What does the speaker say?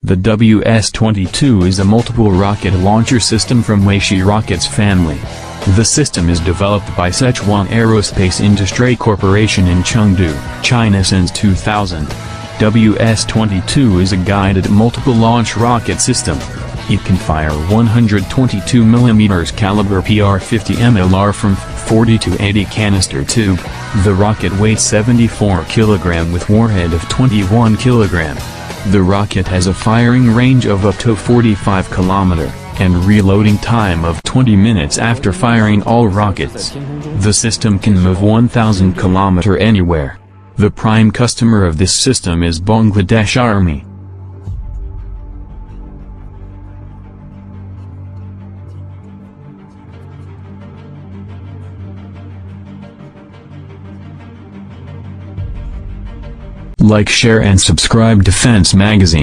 The WS-22 is a multiple rocket launcher system from Weishi Rockets family. The system is developed by Sichuan Aerospace Industry Corporation in Chengdu, China since 2000. WS-22 is a guided multiple launch rocket system. It can fire 122mm caliber PR-50 MLR from 40 to 80 canister tube. The rocket weighs 74 kg with warhead of 21 kg. The rocket has a firing range of up to 45 km, and reloading time of 20 minutes after firing all rockets. The system can move 1,000 km anywhere. The prime customer of this system is Bangladesh Army. Like, share and subscribe Defense Magazine.